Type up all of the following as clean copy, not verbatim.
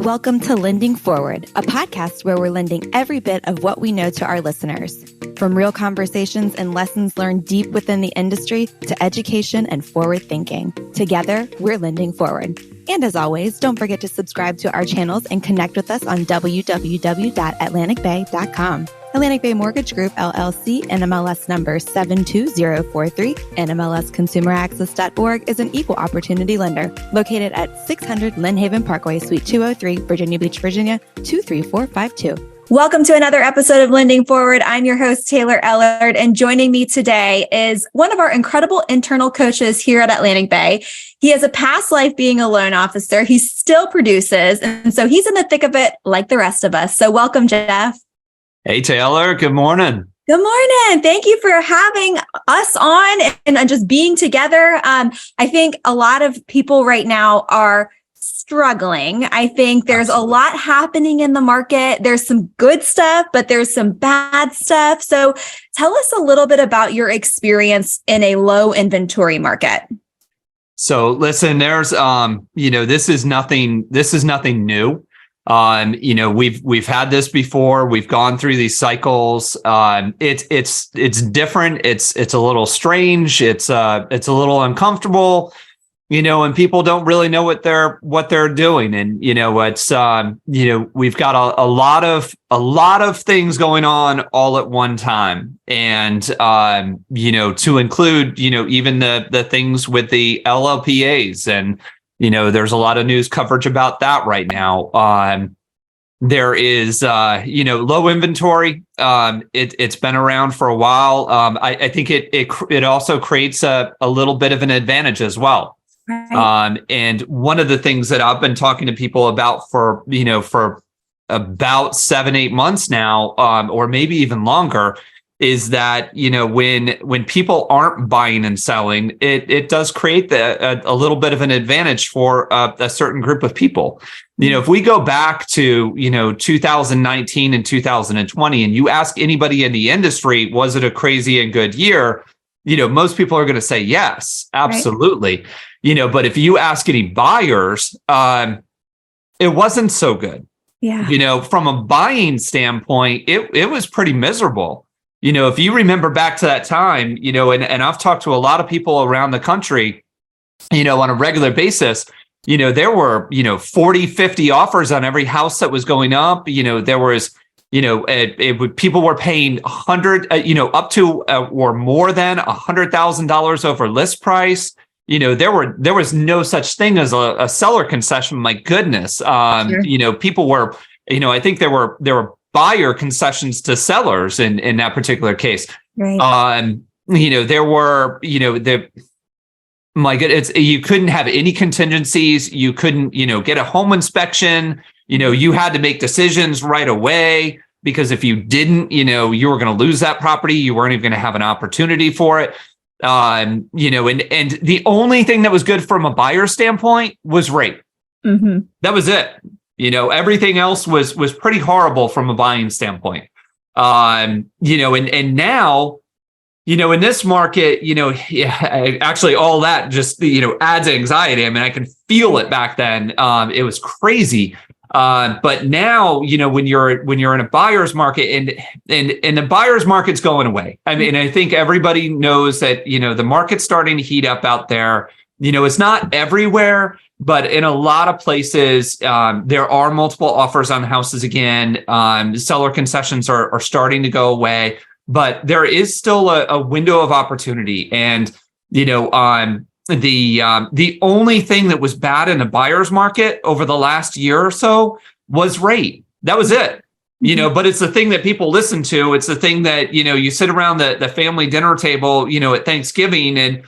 Welcome to Lending Forward, a podcast where we're lending every bit of what we know to our listeners. From real conversations and lessons learned deep within the industry to education and forward thinking. Together, we're lending forward. And as always, don't forget to subscribe to our channels and connect with us on www.atlanticbay.com. Atlantic Bay Mortgage Group, LLC, NMLS number 72043, NMLSconsumeraccess.org is an equal opportunity lender located at 600 Lynn Haven Parkway, Suite 203, Virginia Beach, Virginia, 23452. Welcome to another episode of Lending Forward. I'm your host, Taylor Ellard, and joining me today is one of our incredible internal coaches here at Atlantic Bay. He has a past life being a loan officer. He still produces, and so he's in the thick of it like the rest of us. So welcome, Jeff. Hey, Taylor. Good morning. Good morning. Thank you for having us on and just being together. I think a lot of people right now are struggling. I think there's a lot happening in the market. There's some good stuff, but there's some bad stuff. So tell us a little bit about your experience in a low inventory market. So listen, there's, this is nothing new. We've had this before. We've gone through these cycles. It's different. It's a little strange. It's a little uncomfortable, and people don't really know what they're doing. And, we've got a lot of things going on all at one time. And, to include, even the things with the LLPAs and, there's a lot of news coverage about that right now. There is, low inventory. It's been around for a while. I think it also creates a little bit of an advantage as well. Right. And one of the things that I've been talking to people about for about 7-8 months now, or maybe even longer, is that, when people aren't buying and selling, it does create a little bit of an advantage for a certain group of people. If we go back to, 2019 and 2020, and you ask anybody in the industry, was it a crazy and good year? Most people are going to say yes, absolutely. Right. But if you ask any buyers, it wasn't so good. Yeah. From a buying standpoint, it was pretty miserable. If you remember back to that time, and I've talked to a lot of people around the country, on a regular basis, there were, 40, 50 offers on every house that was going up. There was, people were paying 100, up to or more than $100,000 over list price. There was no such thing as a seller concession. My goodness. Sure. People were, I think there were buyer concessions to sellers in that particular case. Right. There were, my goodness, you couldn't have any contingencies. You couldn't, get a home inspection. You had to make decisions right away, because if you didn't, you were going to lose that property. You weren't even going to have an opportunity for it. And the only thing that was good from a buyer standpoint was rate. Mm-hmm. That was it. Everything else was pretty horrible from a buying standpoint. And now, in this market, actually all that just, adds anxiety. I mean, I can feel it back then. It was crazy. But now, when you're in a buyer's market and the buyer's market's going away. I mean, I think everybody knows that, the market's starting to heat up out there. It's not everywhere, but in a lot of places, there are multiple offers on houses again. Seller concessions are starting to go away, but there is still a window of opportunity. And, the only thing that was bad in the buyer's market over the last year or so was rate. That was it. But it's the thing that people listen to. It's the thing that, you sit around the family dinner table, at Thanksgiving, and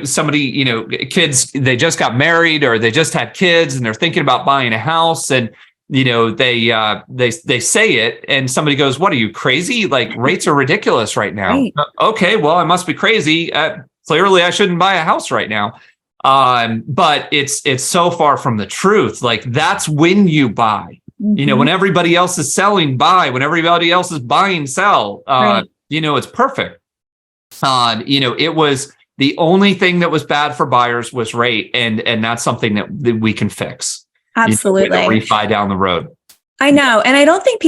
somebody, kids, they just got married or they just had kids and they're thinking about buying a house, and, they say it and somebody goes, "What, are you crazy? Like, rates are ridiculous right now." Right. Okay, well, I must be crazy. Clearly I shouldn't buy a house right now. But it's so far from the truth. Like, that's when you buy, mm-hmm. When everybody else is selling, buy. When everybody else is buying, sell. Right. It's perfect. It was the only thing that was bad for buyers was rate, and that's something that we can fix. Absolutely. With a refi down the road. I know. And I don't think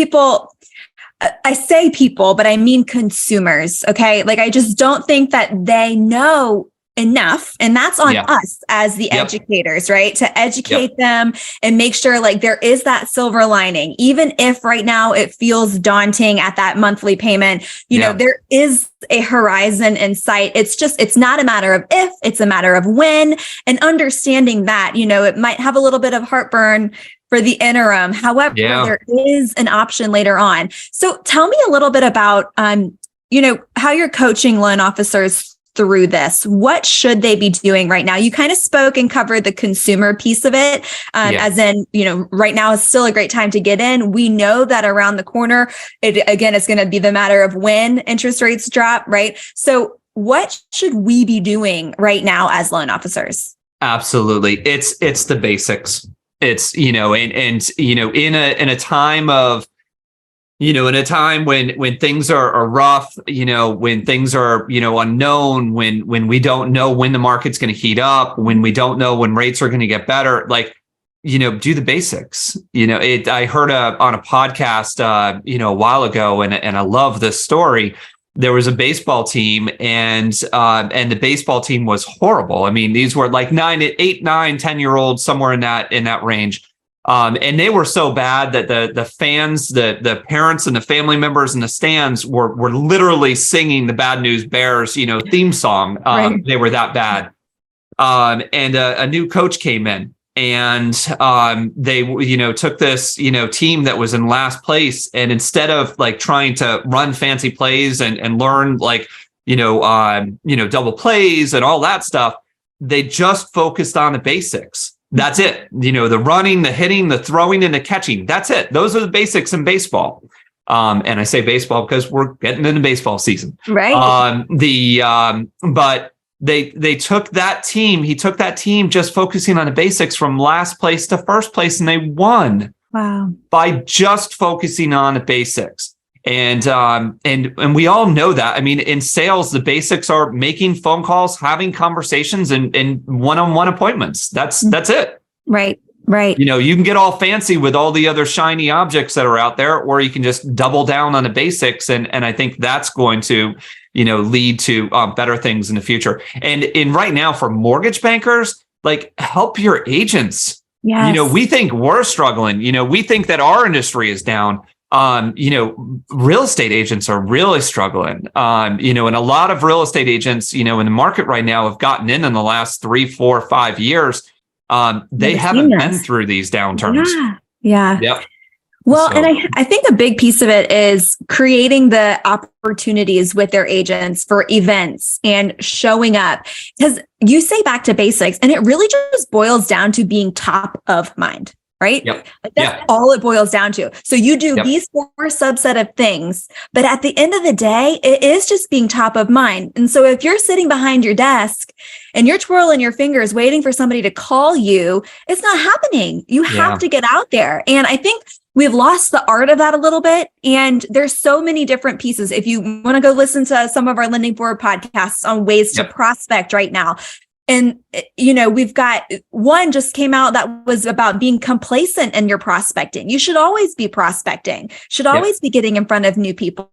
I say people, but I mean consumers. Okay. Like, I just don't think that they know enough. And that's on us as the educators, right? To educate them and make sure like there is that silver lining, even if right now it feels daunting at that monthly payment, you know, there is a horizon in sight. It's not a matter of if, it's a matter of when, and understanding that, you know, it might have a little bit of heartburn for the interim. However, there is an option later on. So tell me a little bit about, you know, how you're coaching loan officers through this. What should they be doing right now? You kind of spoke and covered the consumer piece of it, as in, you know, right now is still a great time to get in. We know that around the corner, it's going to be the matter of when interest rates drop, right? So what should we be doing right now as loan officers? Absolutely. It's the basics. It's, you know, and you know, in a time of, you know, in a time when things are rough, you know, when things are, you know, unknown, when we don't know when the market's going to heat up, when we don't know when rates are going to get better, like, you know, do the basics. You know, I heard on a podcast, you know, a while ago, and I love this story. There was a baseball team, and the baseball team was horrible. I mean, these were like 8, 9, 10-year-olds, somewhere in that range. And they were so bad that the fans, the parents and the family members in the stands were literally singing the Bad News Bears, you know, theme song. They were that bad. And a new coach came in, and they, you know, took this, you know, team that was in last place, and instead of like trying to run fancy plays and learn like, you know, double plays and all that stuff, they just focused on the basics. That's it. You know, the running, the hitting, the throwing, and the catching. That's it. Those are the basics in baseball. And I say baseball because we're getting into baseball season. Right. But they took that team. He took that team just focusing on the basics from last place to first place, and they won. Wow. By just focusing on the basics. And we all know that. I mean, in sales, the basics are making phone calls, having conversations, and one-on-one appointments. That's it. Right. Right. You know, you can get all fancy with all the other shiny objects that are out there, or you can just double down on the basics. And I think that's going to, you know, lead to better things in the future. And right now for mortgage bankers, like, help your agents. Yes. You know, we think we're struggling. You know, we think that our industry is down. You know, real estate agents are really struggling. You know, and a lot of real estate agents, you know, in the market right now have gotten in the last 3, 4, 5 years. They haven't been through these downturns. Yeah. Yep. Well, and I think a big piece of it is creating the opportunities with their agents for events and showing up, because you say back to basics, and it really just boils down to being top of mind. Right? Yep. Like, that's all it boils down to. So you do these 4 subset of things, but at the end of the day, it is just being top of mind. And so if you're sitting behind your desk and you're twirling your fingers, waiting for somebody to call you, it's not happening. You have to get out there. And I think we've lost the art of that a little bit. And there's so many different pieces. If you want to go listen to some of our Lending Forward podcasts on ways to prospect right now, and, you know, we've got one just came out that was about being complacent in your prospecting. You should always be prospecting, should always be getting in front of new people.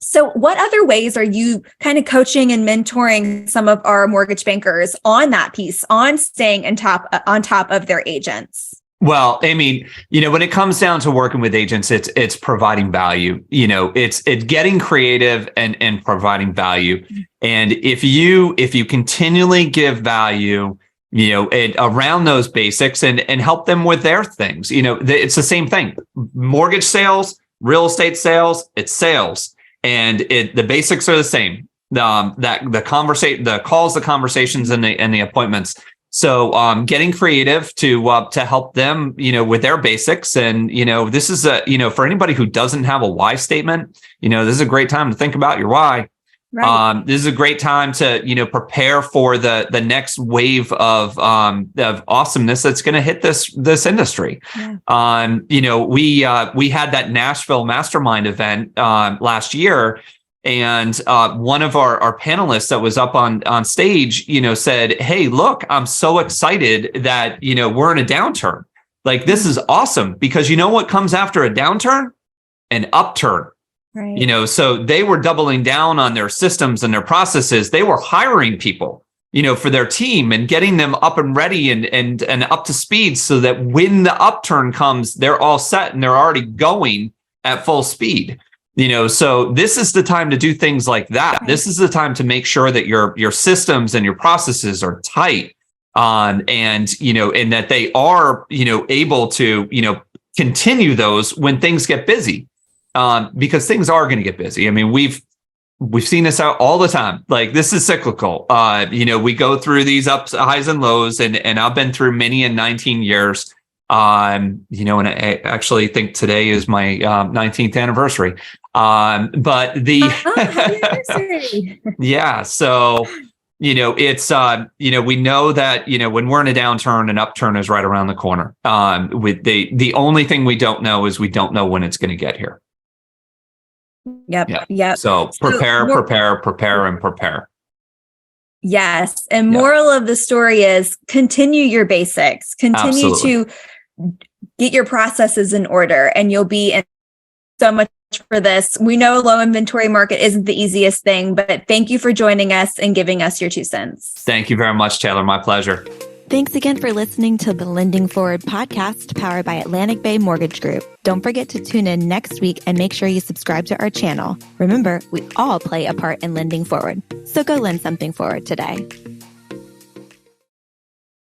So what other ways are you kind of coaching and mentoring some of our mortgage bankers on that piece, on staying on top of their agents? Well, I mean, you know, when it comes down to working with agents, it's providing value. You know, it's getting creative and providing value. And if you continually give value, you know, around those basics and help them with their things, you know, it's the same thing. Mortgage sales, real estate sales, it's sales, and the basics are the same. The calls, the conversations, and the appointments. So getting creative to help them, you know, with their basics. And, you know, this is for anybody who doesn't have a why statement, you know, this is a great time to think about your why. Right. This is a great time to, you know, prepare for the next wave of awesomeness that's going to hit this industry. Yeah. You know, we had that Nashville Mastermind event last year. And one of our panelists that was up on stage, you know, said, "Hey, look, I'm so excited that, you know, we're in a downturn. Like, this is awesome, because you know what comes after a downturn? An upturn. Right. You know, so they were doubling down on their systems and their processes. They were hiring people, you know, for their team and getting them up and ready and up to speed, so that when the upturn comes, they're all set and they're already going at full speed. You know, so this is the time to do things like that. Right. This is the time to make sure that your systems and your processes are tight, and, you know, and that they are, you know, able to, you know, continue those when things get busy. Because things are going to get busy. I mean, we've seen this out all the time. Like, this is cyclical. You know, we go through these ups, highs and lows, and I've been through many in 19 years. You know, and I actually think today is my 19th anniversary. But yeah, so, you know, it's, you know, we know that, you know, when we're in a downturn, an upturn is right around the corner. With the only thing we don't know is we don't know when it's going to get here. Yep. So prepare. Yes. And moral of the story is continue your basics, continue to get your processes in order, and you'll be in so much for this. We know a low inventory market isn't the easiest thing, but thank you for joining us and giving us your 2 cents. Thank you very much, Taylor. My pleasure. Thanks again for listening to the Lending Forward podcast, powered by Atlantic Bay Mortgage Group. Don't forget to tune in next week and make sure you subscribe to our channel. Remember, we all play a part in lending forward. So go lend something forward today.